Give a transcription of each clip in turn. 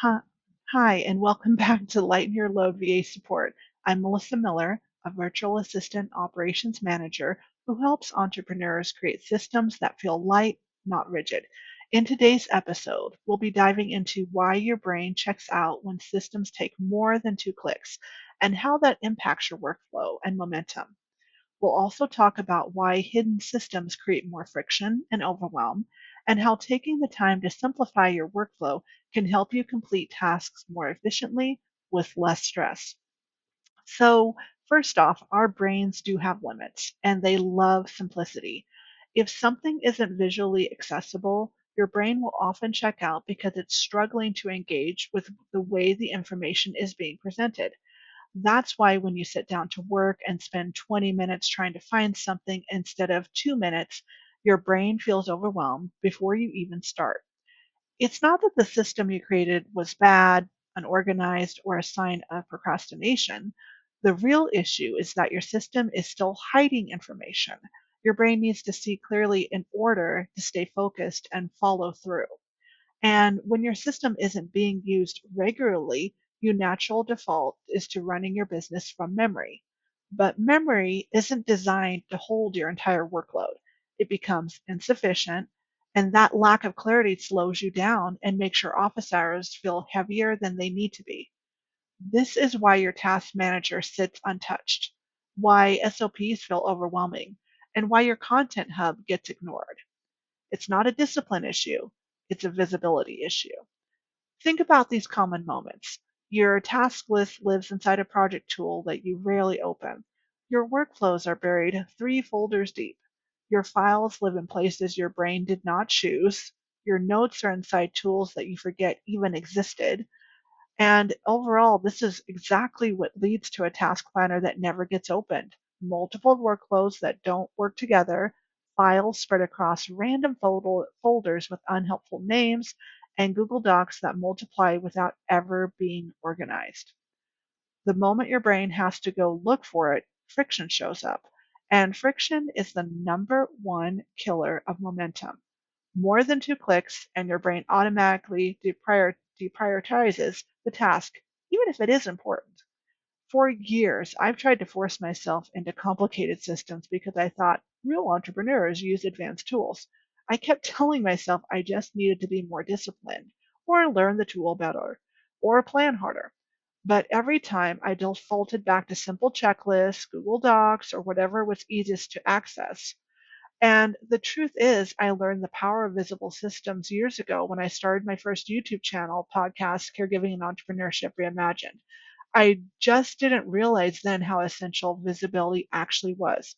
Hi, hi, and welcome back to Lighten Your Load VA Support. I'm Melissa Miller, a virtual assistant operations manager who helps entrepreneurs create systems that feel light, not rigid. In today's episode, we'll be diving into why your brain checks out when systems take more than 2 clicks and how that impacts your workflow and momentum. We'll also talk about why hidden systems create more friction and overwhelm, and how taking the time to simplify your workflow can help you complete tasks more efficiently with less stress. So, first off, our brains do have limits and they love simplicity. If something isn't visually accessible, your brain will often check out because it's struggling to engage with the way the information is being presented. That's why when you sit down to work and spend 20 minutes trying to find something instead of 2 minutes, your brain feels overwhelmed before you even start. It's not that the system you created was bad, unorganized, or a sign of procrastination. The real issue is that your system is still hiding information. Your brain needs to see clearly in order to stay focused and follow through. And when your system isn't being used regularly, your natural default is to running your business from memory. But memory isn't designed to hold your entire workload. It becomes insufficient, and that lack of clarity slows you down and makes your office hours feel heavier than they need to be. This is why your task manager sits untouched, why SOPs feel overwhelming, and why your content hub gets ignored. It's not a discipline issue, it's a visibility issue. Think about these common moments. Your task list lives inside a project tool that you rarely open. Your workflows are buried 3 folders deep. Your files live in places your brain did not choose. Your notes are inside tools that you forget even existed. And overall, this is exactly what leads to a task planner that never gets opened. Multiple workflows that don't work together, files spread across random folders with unhelpful names, and Google Docs that multiply without ever being organized. The moment your brain has to go look for it, friction shows up. And friction is the number one killer of momentum. More than 2 clicks, and your brain automatically deprioritizes the task, even if it is important. For years, I've tried to force myself into complicated systems because I thought real entrepreneurs use advanced tools. I kept telling myself I just needed to be more disciplined, or learn the tool better, or plan harder. But every time I defaulted back to simple checklists, Google Docs, or whatever was easiest to access. And the truth is, I learned the power of visible systems years ago when I started my first YouTube channel, podcast, Caregiving and Entrepreneurship Reimagined. I just didn't realize then how essential visibility actually was.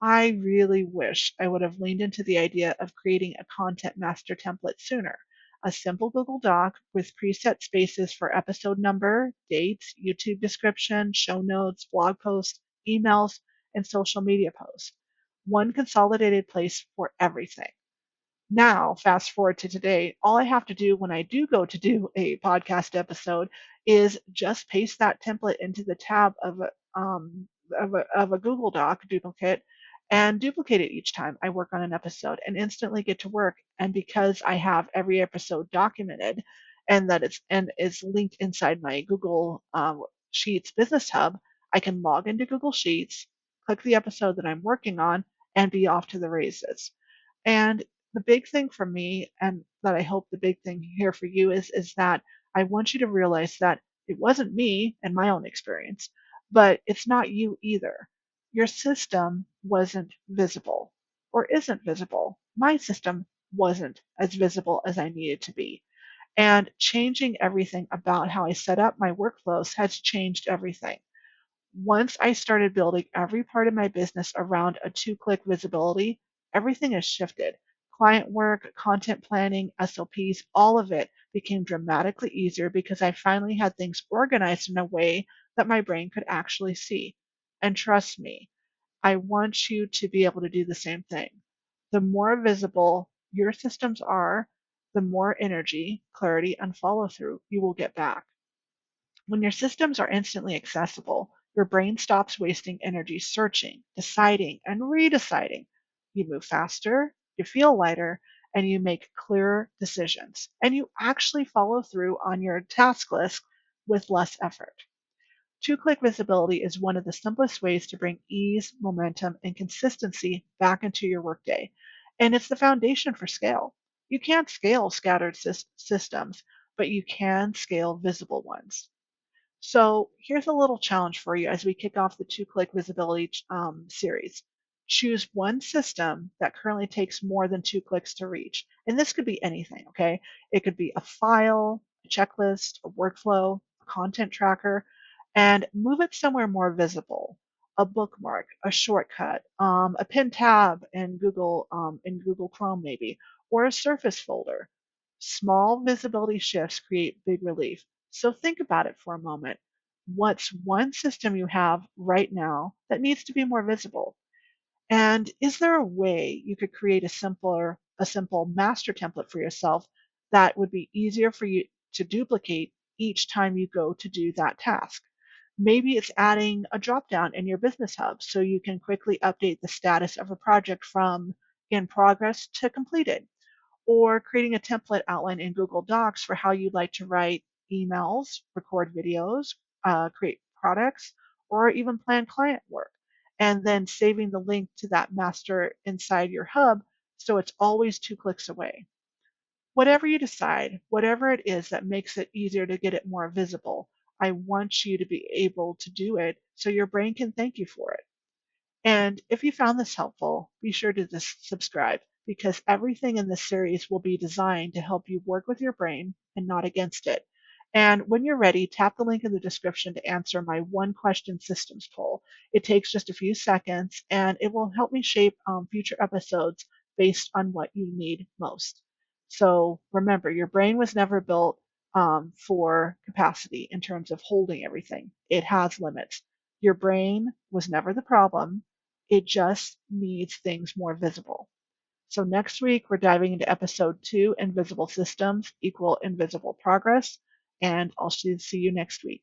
I really wish I would have leaned into the idea of creating a content master template sooner. A simple Google Doc with preset spaces for episode number, dates, YouTube description, show notes, blog posts, emails, and social media posts. One consolidated place for everything. Now, fast forward to today, all I have to do when I do go to do a podcast episode is just paste that template into the tab of a Google Doc duplicate and duplicate it each time I work on an episode and instantly get to work. And because I have every episode documented and that is linked inside my Google Sheets Business Hub, I can log into Google Sheets, click the episode that I'm working on, and be off to the races. And the big thing for me, and that I hope the big thing here for you is that I want you to realize that it wasn't me and my own experience, but it's not you either. Your system wasn't visible or isn't visible. My system wasn't as visible as I needed to be. And changing everything about how I set up my workflows has changed everything. Once I started building every part of my business around a 2 click visibility, everything has shifted. Client work, content planning, SOPs, all of it became dramatically easier because I finally had things organized in a way that my brain could actually see. And trust me, I want you to be able to do the same thing. The more visible your systems are, the more energy, clarity, and follow through you will get back. When your systems are instantly accessible, your brain stops wasting energy searching, deciding, and redeciding. You move faster, you feel lighter, and you make clearer decisions, and you actually follow through on your task list with less effort. Two-click visibility is one of the simplest ways to bring ease, momentum, and consistency back into your workday. And it's the foundation for scale. You can't scale scattered systems, but you can scale visible ones. So here's a little challenge for you as we kick off the two-click visibility series. Choose one system that currently takes more than 2 clicks to reach. And this could be anything, okay? It could be a file, a checklist, a workflow, a content tracker, and move it somewhere more visible. A bookmark, a shortcut, a pinned tab in Google Chrome maybe, or a Surface folder. Small visibility shifts create big relief. So think about it for a moment. What's one system you have right now that needs to be more visible? And is there a way you could create a simple master template for yourself that would be easier for you to duplicate each time you go to do that task? Maybe it's adding a drop down in your business hub so you can quickly update the status of a project from in progress to completed, or creating a template outline in Google Docs for how you'd like to write emails, record videos, create products, or even plan client work. And then saving the link to that master inside your hub so it's always 2 clicks away. Whatever you decide, whatever it is that makes it easier to get it more visible, I want you to be able to do it so your brain can thank you for it. And if you found this helpful, be sure to subscribe because everything in this series will be designed to help you work with your brain and not against it. And when you're ready, tap the link in the description to answer my one question systems poll. It takes just a few seconds and it will help me shape future episodes based on what you need most. So remember, your brain was never built for capacity in terms of holding everything. It has limits. Your brain was never the problem. It just needs things more visible. So next week, we're diving into episode 2, Invisible Systems Equal Invisible Progress, and I'll see you next week.